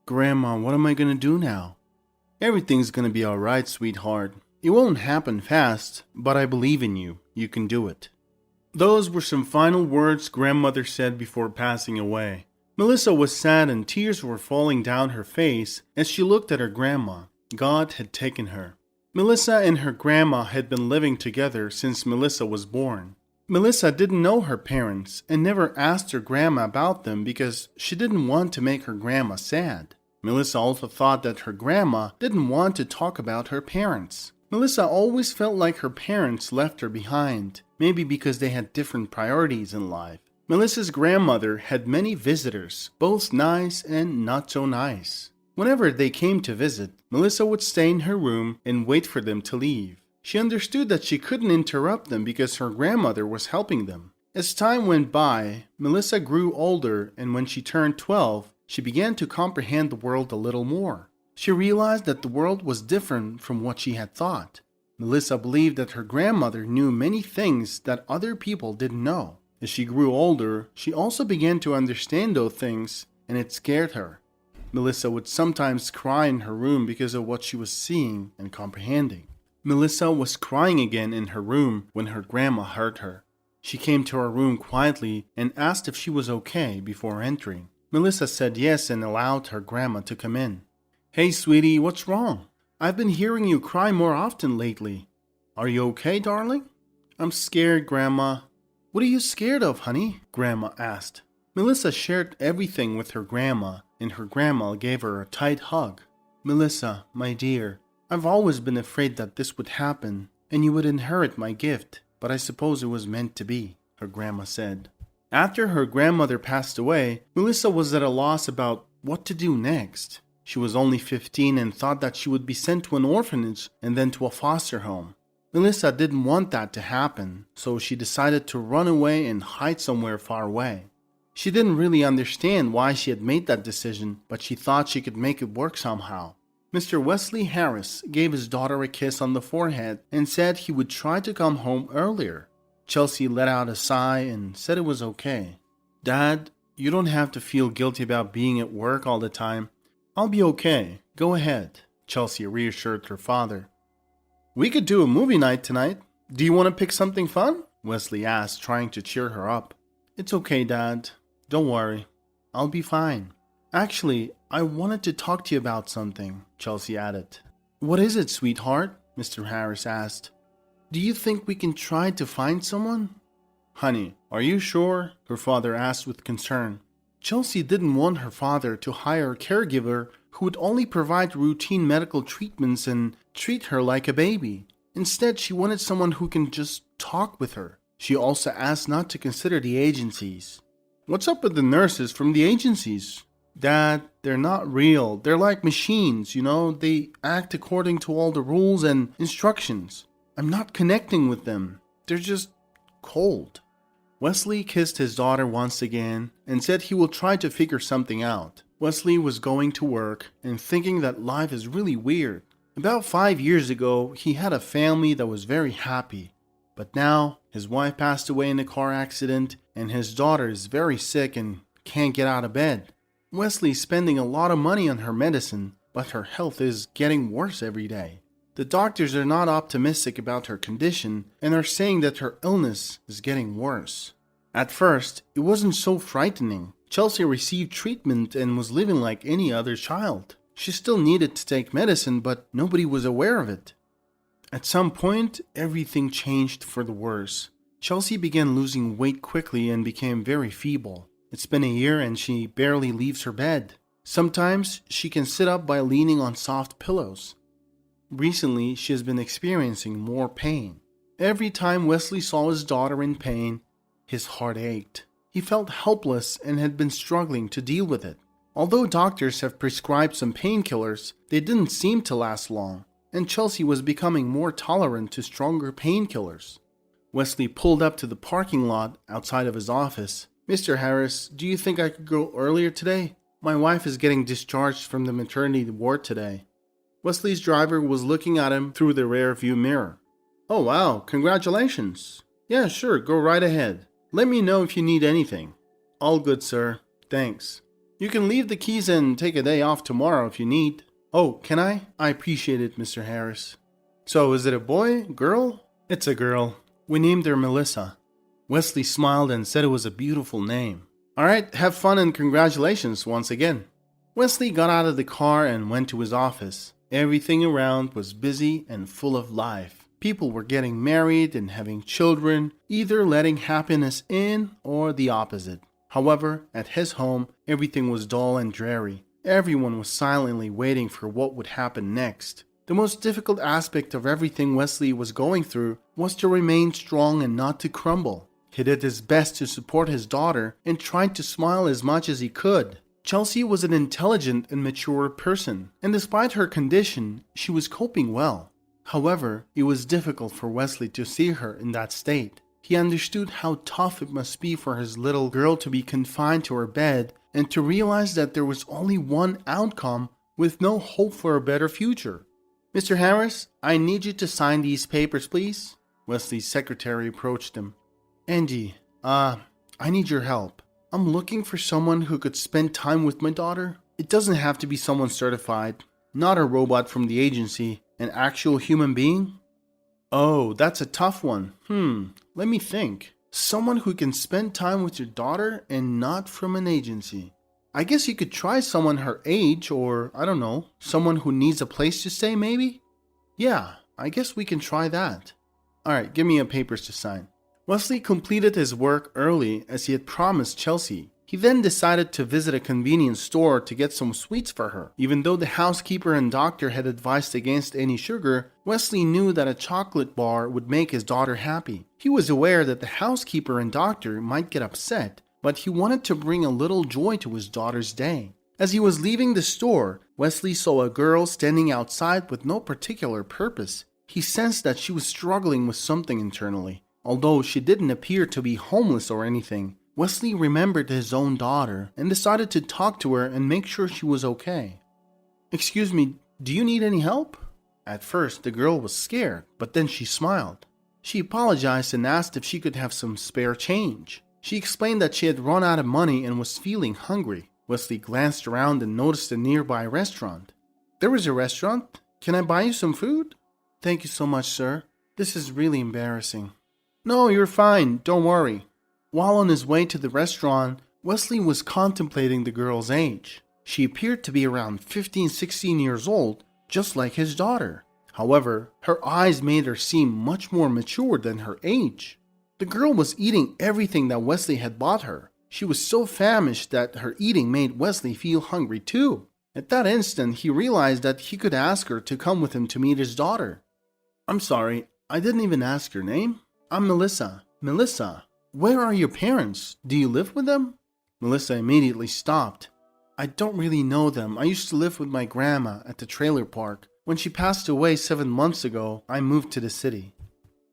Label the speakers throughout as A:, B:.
A: Grandma, what am I gonna do now? Everything's gonna be alright, sweetheart. It won't happen fast, but I believe in you. You can do it. Those were some final words grandmother said before passing away. Melissa was sad and tears were falling down her face as she looked at her grandma. God had taken her. Melissa and her grandma had been living together since Melissa was born. Melissa didn't know her parents and never asked her grandma about them because she didn't want to make her grandma sad. Melissa also thought that her grandma didn't want to talk about her parents. Melissa always felt like her parents left her behind, maybe because they had different priorities in life. Melissa's grandmother had many visitors, both nice and not so nice. Whenever they came to visit, Melissa would stay in her room and wait for them to leave. She understood that she couldn't interrupt them because her grandmother was helping them. As time went by, Melissa grew older, and when she turned 12, she began to comprehend the world a little more. She realized that the world was different from what she had thought. Melissa believed that her grandmother knew many things that other people didn't know. As she grew older, she also began to understand those things, and it scared her. Melissa would sometimes cry in her room because of what she was seeing and comprehending. Melissa was crying again in her room when her grandma heard her. She came to her room quietly and asked if she was okay before entering. Melissa said yes and allowed her grandma to come in. "Hey, sweetie, what's wrong? I've been hearing you cry more often lately. Are you okay, darling?" "I'm scared, Grandma." "What are you scared of, honey?" Grandma asked. Melissa shared everything with her grandma, and her grandma gave her a tight hug. "Melissa, my dear, I've always been afraid that this would happen, and you would inherit my gift, but I suppose it was meant to be," her grandma said. After her grandmother passed away, Melissa was at a loss about what to do next. She was only 15 and thought that she would be sent to an orphanage and then to a foster home. Melissa didn't want that to happen, so she decided to run away and hide somewhere far away. She didn't really understand why she had made that decision, but she thought she could make it work somehow. Mr. Wesley Harris gave his daughter a kiss on the forehead and said he would try to come home earlier. Chelsea let out a sigh and said it was okay. "Dad, you don't have to feel guilty about being at work all the time. I'll be okay. Go ahead," Chelsea reassured her father. "We could do a movie night tonight. Do you want to pick something fun?" Wesley asked, trying to cheer her up. "It's okay, Dad. Don't worry. I'll be fine." "Actually, I wanted to talk to you about something," Chelsea added. "What is it, sweetheart?" Mr. Harris asked. "Do you think we can try to find someone?" "Honey, are you sure?" her father asked with concern. Chelsea didn't want her father to hire a caregiver who would only provide routine medical treatments and treat her like a baby. Instead, she wanted someone who can just talk with her. She also asked not to consider the agencies. "What's up with the nurses from the agencies?" "Dad, they're not real. They're like machines, They act according to all the rules and instructions. I'm not connecting with them. They're just cold." Wesley kissed his daughter once again and said he will try to figure something out. Wesley was going to work and thinking that life is really weird. About 5 years ago, he had a family that was very happy. But now, his wife passed away in a car accident and his daughter is very sick and can't get out of bed. Wesley's spending a lot of money on her medicine, but her health is getting worse every day. The doctors are not optimistic about her condition and are saying that her illness is getting worse. At first, it wasn't so frightening. Chelsea received treatment and was living like any other child. She still needed to take medicine, but nobody was aware of it. At some point, everything changed for the worse. Chelsea began losing weight quickly and became very feeble. It's been a year and she barely leaves her bed. Sometimes she can sit up by leaning on soft pillows. Recently, she has been experiencing more pain. Every time Wesley saw his daughter in pain, his heart ached. He felt helpless and had been struggling to deal with it. Although doctors have prescribed some painkillers, they didn't seem to last long, and Chelsea was becoming more tolerant to stronger painkillers. Wesley pulled up to the parking lot outside of his office. "Mr. Harris, do you think I could go earlier today? My wife is getting discharged from the maternity ward today." Wesley's driver was looking at him through the rear view mirror. "Oh wow, congratulations." "Yeah, sure, go right ahead. Let me know if you need anything." "All good, sir. Thanks." You can leave the keys and take a day off tomorrow if you need. Oh, can I? I appreciate it, Mr. Harris. So, is it a boy? Girl? It's a girl. We named her Melissa. Wesley smiled and said it was a beautiful name. Alright, have fun and congratulations once again. Wesley got out of the car and went to his office. Everything around was busy and full of life. People were getting married and having children, either letting happiness in or the opposite. However, at his home, everything was dull and dreary. Everyone was silently waiting for what would happen next. The most difficult aspect of everything Wesley was going through was to remain strong and not to crumble. He did his best to support his daughter and tried to smile as much as he could. Chelsea was an intelligent and mature person, and despite her condition, she was coping well. However, it was difficult for Wesley to see her in that state. He understood how tough it must be for his little girl to be confined to her bed and to realize that there was only one outcome with no hope for a better future. Mr. Harris, I need you to sign these papers, please. Wesley's secretary approached him. Angie, I need your help. I'm looking for someone who could spend time with my daughter. It doesn't have to be someone certified, not a robot from the agency, an actual human being. Oh, that's a tough one. Let me think. Someone who can spend time with your daughter and not from an agency. I guess you could try someone her age or, I don't know, someone who needs a place to stay maybe? Yeah, I guess we can try that. Alright, give me your papers to sign. Wesley completed his work early as he had promised Chelsea. He then decided to visit a convenience store to get some sweets for her. Even though the housekeeper and doctor had advised against any sugar, Wesley knew that a chocolate bar would make his daughter happy. He was aware that the housekeeper and doctor might get upset, but he wanted to bring a little joy to his daughter's day. As he was leaving the store, Wesley saw a girl standing outside with no particular purpose. He sensed that she was struggling with something internally. Although she didn't appear to be homeless or anything, Wesley remembered his own daughter and decided to talk to her and make sure she was okay. Excuse me, do you need any help? At first, the girl was scared, but then she smiled. She apologized and asked if she could have some spare change. She explained that she had run out of money and was feeling hungry. Wesley glanced around and noticed a nearby restaurant. There is a restaurant? Can I buy you some food? Thank you so much, sir. This is really embarrassing. No, you're fine. Don't worry. While on his way to the restaurant, Wesley was contemplating the girl's age. She appeared to be around 15-16 years old, just like his daughter. However, her eyes made her seem much more mature than her age. The girl was eating everything that Wesley had bought her. She was so famished that her eating made Wesley feel hungry too. At that instant, he realized that he could ask her to come with him to meet his daughter. I'm sorry, I didn't even ask your name. I'm Melissa. Melissa, where are your parents? Do you live with them? Melissa immediately stopped. I don't really know them. I used to live with my grandma at the trailer park. When she passed away 7 months ago, I moved to the city.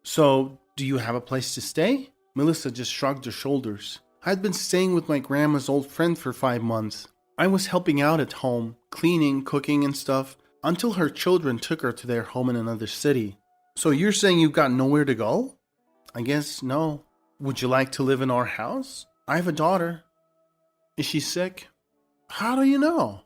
A: So, do you have a place to stay? Melissa just shrugged her shoulders. I had been staying with my grandma's old friend for 5 months. I was helping out at home, cleaning, cooking and stuff, until her children took her to their home in another city. So you're saying you've got nowhere to go? I guess no. Would you like to live in our house? I have a daughter. Is she sick? How do you know?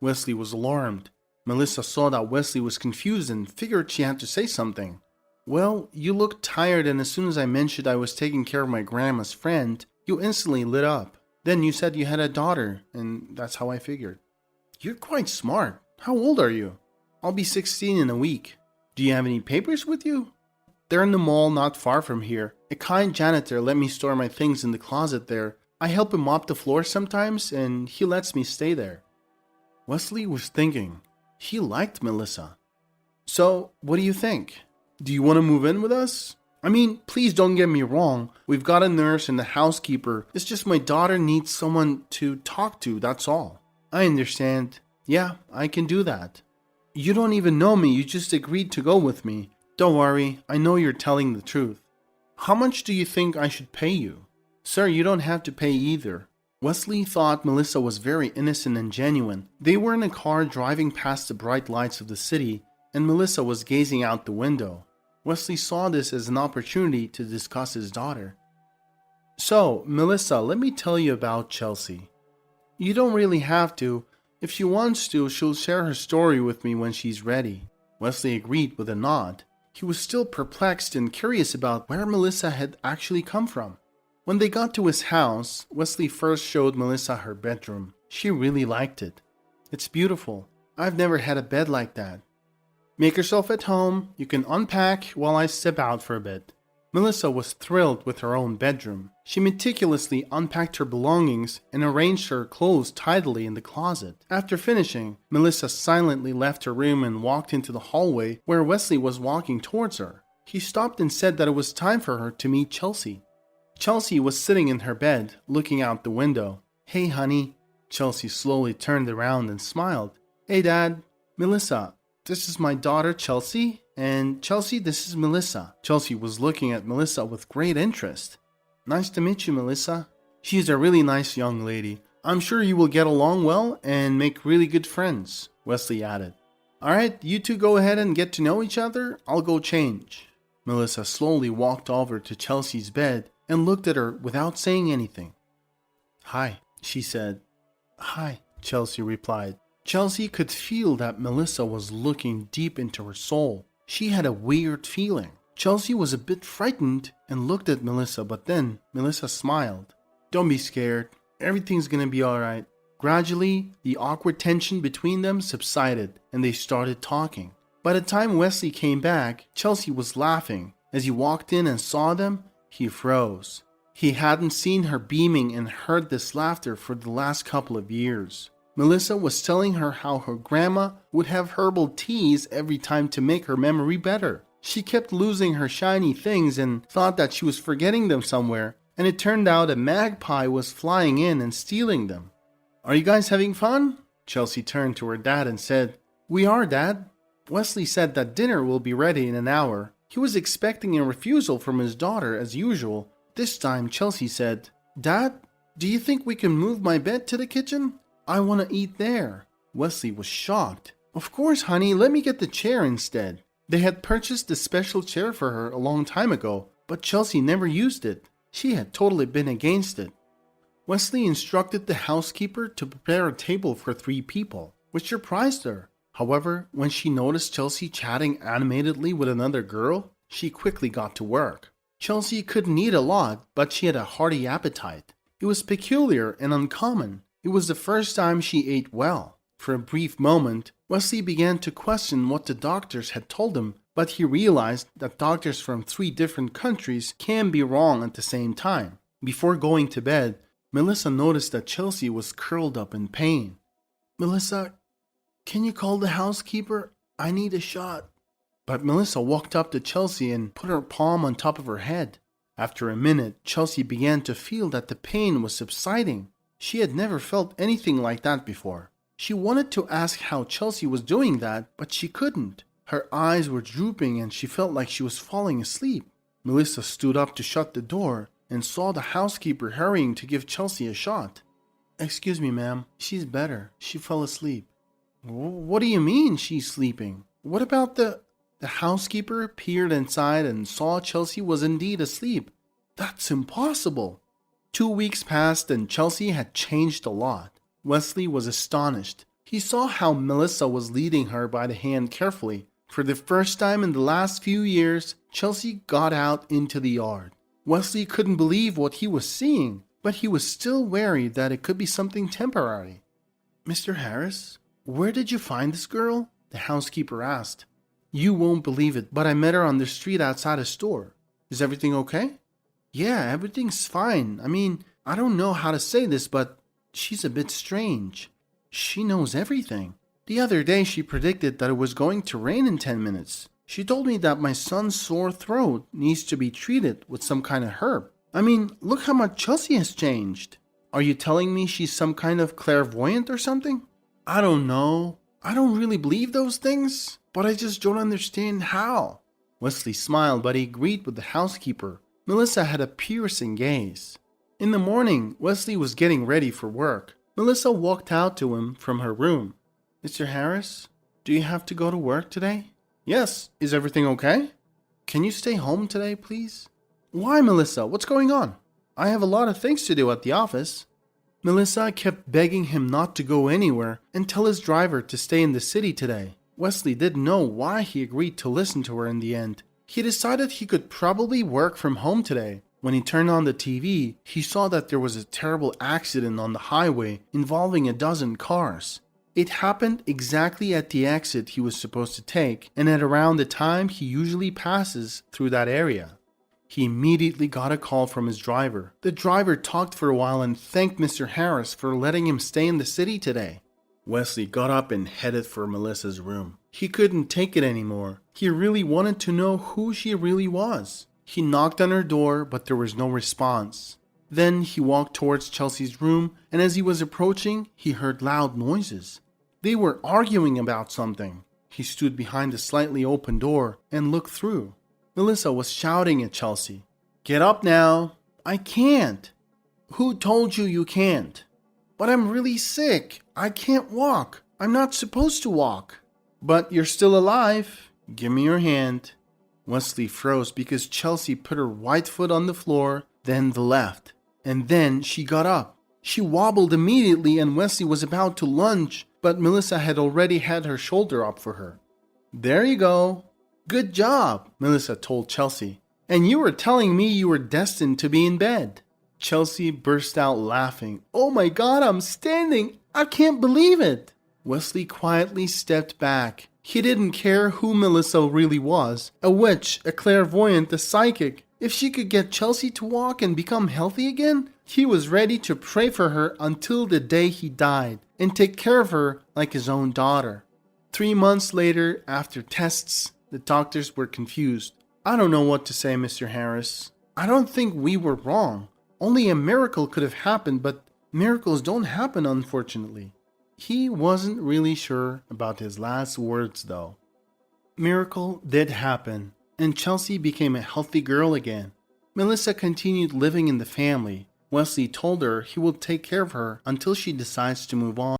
A: Wesley was alarmed. Melissa saw that Wesley was confused and figured she had to say something. Well, you looked tired, and as soon as I mentioned I was taking care of my grandma's friend, you instantly lit up. Then you said you had a daughter, and that's how I figured. You're quite smart. How old are you? I'll be 16 in a week. Do you have any papers with you? They're in the mall not far from here. A kind janitor let me store my things in the closet there. I help him mop the floor sometimes, and he lets me stay there. Wesley was thinking. He liked Melissa. So, what do you think? Do you want to move in with us? I mean, please don't get me wrong. We've got a nurse and a housekeeper. It's just my daughter needs someone to talk to, that's all. I understand. Yeah, I can do that. You don't even know me. You just agreed to go with me. Don't worry, I know you're telling the truth. How much do you think I should pay you? Sir, you don't have to pay either. Wesley thought Melissa was very innocent and genuine. They were in a car driving past the bright lights of the city, and Melissa was gazing out the window. Wesley saw this as an opportunity to discuss his daughter. So, Melissa, let me tell you about Chelsea. You don't really have to. If she wants to, she'll share her story with me when she's ready. Wesley agreed with a nod. He was still perplexed and curious about where Melissa had actually come from. When they got to his house, Wesley first showed Melissa her bedroom. She really liked it. It's beautiful. I've never had a bed like that. Make yourself at home. You can unpack while I step out for a bit. Melissa was thrilled with her own bedroom. She meticulously unpacked her belongings and arranged her clothes tidily in the closet. After finishing, Melissa silently left her room and walked into the hallway where Wesley was walking towards her. He stopped and said that it was time for her to meet Chelsea. Chelsea was sitting in her bed, looking out the window. "Hey, honey." Chelsea slowly turned around and smiled. "Hey, Dad." "Melissa, this is my daughter, Chelsea. And Chelsea, this is Melissa." Chelsea was looking at Melissa with great interest. "Nice to meet you, Melissa. She's a really nice young lady. I'm sure you will get along well and make really good friends," Wesley added. "Alright, you two go ahead and get to know each other. I'll go change." Melissa slowly walked over to Chelsea's bed and looked at her without saying anything. "Hi," she said. "Hi," Chelsea replied. Chelsea could feel that Melissa was looking deep into her soul. She had a weird feeling. Chelsea was a bit frightened and looked at Melissa, but then Melissa smiled. "Don't be scared. Everything's gonna be alright." Gradually, the awkward tension between them subsided and they started talking. By the time Wesley came back, Chelsea was laughing. As he walked in and saw them, he froze. He hadn't seen her beaming and heard this laughter for the last couple of years. Melissa was telling her how her grandma would have herbal teas every time to make her memory better. She kept losing her shiny things and thought that she was forgetting them somewhere, and it turned out a magpie was flying in and stealing them. "Are you guys having fun?" Chelsea turned to her dad and said, "We are, Dad." Wesley said that dinner will be ready in an hour. He was expecting a refusal from his daughter as usual. This time Chelsea said, "Dad, do you think we can move my bed to the kitchen? I want to eat there." Wesley was shocked. "Of course, honey, let me get the chair instead." They had purchased a special chair for her a long time ago, but Chelsea never used it. She had totally been against it. Wesley instructed the housekeeper to prepare a table for 3 people, which surprised her. However, when she noticed Chelsea chatting animatedly with another girl, she quickly got to work. Chelsea couldn't eat a lot, but she had a hearty appetite. It was peculiar and uncommon. It was the first time she ate well. For a brief moment, Wesley began to question what the doctors had told him, but he realized that doctors from 3 different countries can be wrong at the same time. Before going to bed, Melissa noticed that Chelsea was curled up in pain. "Melissa, can you call the housekeeper? I need a shot." But Melissa walked up to Chelsea and put her palm on top of her head. After a minute, Chelsea began to feel that the pain was subsiding. She had never felt anything like that before. She wanted to ask how Chelsea was doing that, but she couldn't. Her eyes were drooping and she felt like she was falling asleep. Melissa stood up to shut the door and saw the housekeeper hurrying to give Chelsea a shot. "Excuse me, ma'am. She's better. She fell asleep." "What do you mean she's sleeping? What about the housekeeper peered inside and saw Chelsea was indeed asleep. "That's impossible." 2 weeks passed and Chelsea had changed a lot. Wesley was astonished. He saw how Melissa was leading her by the hand carefully. For the first time in the last few years, Chelsea got out into the yard. Wesley couldn't believe what he was seeing, but he was still wary that it could be something temporary. "Mr. Harris, where did you find this girl?" the housekeeper asked. "You won't believe it, but I met her on the street outside a store. Is everything okay?" "Yeah, everything's fine. I don't know how to say this, but she's a bit strange. She knows everything. The other day she predicted that it was going to rain in 10 minutes. She told me that my son's sore throat needs to be treated with some kind of herb. Look how much Chelsea has changed. Are you telling me she's some kind of clairvoyant or something?" "I don't know. I don't really believe those things, but I just don't understand how." Wesley smiled, but he agreed with the housekeeper. Melissa had a piercing gaze. In the morning, Wesley was getting ready for work. Melissa walked out to him from her room. "Mr. Harris, do you have to go to work today?" "Yes. Is everything okay?" "Can you stay home today, please?" "Why, Melissa? What's going on?" "I have a lot of things to do at the office." Melissa kept begging him not to go anywhere and tell his driver to stay in the city today. Wesley didn't know why he agreed to listen to her in the end. He decided he could probably work from home today. When he turned on the TV, he saw that there was a terrible accident on the highway involving a dozen cars. It happened exactly at the exit he was supposed to take, and at around the time he usually passes through that area. He immediately got a call from his driver. The driver talked for a while and thanked Mr. Harris for letting him stay in the city today. Wesley got up and headed for Melissa's room. He couldn't take it anymore. He really wanted to know who she really was. He knocked on her door, but there was no response. Then he walked towards Chelsea's room, and as he was approaching, he heard loud noises. They were arguing about something. He stood behind the slightly open door and looked through. Melissa was shouting at Chelsea. "Get up now." "I can't." "Who told you you can't?" "But I'm really sick. I can't walk. I'm not supposed to walk." "But you're still alive. Give me your hand." Wesley froze because Chelsea put her right foot on the floor, then the left. And then she got up. She wobbled immediately and Wesley was about to lunge, but Melissa had already had her shoulder up for her. "There you go. Good job," Melissa told Chelsea. "And you were telling me you were destined to be in bed." Chelsea burst out laughing. "Oh my God, I'm standing! I can't believe it!" Wesley quietly stepped back. He didn't care who Melissa really was. A witch, a clairvoyant, a psychic. If she could get Chelsea to walk and become healthy again, he was ready to pray for her until the day he died and take care of her like his own daughter. 3 months later, after tests, the doctors were confused. "I don't know what to say, Mr. Harris. I don't think we were wrong. Only a miracle could have happened, but miracles don't happen, unfortunately." He wasn't really sure about his last words, though. Miracle did happen, and Chelsea became a healthy girl again. Melissa continued living in the family. Wesley told her he will take care of her until she decides to move on.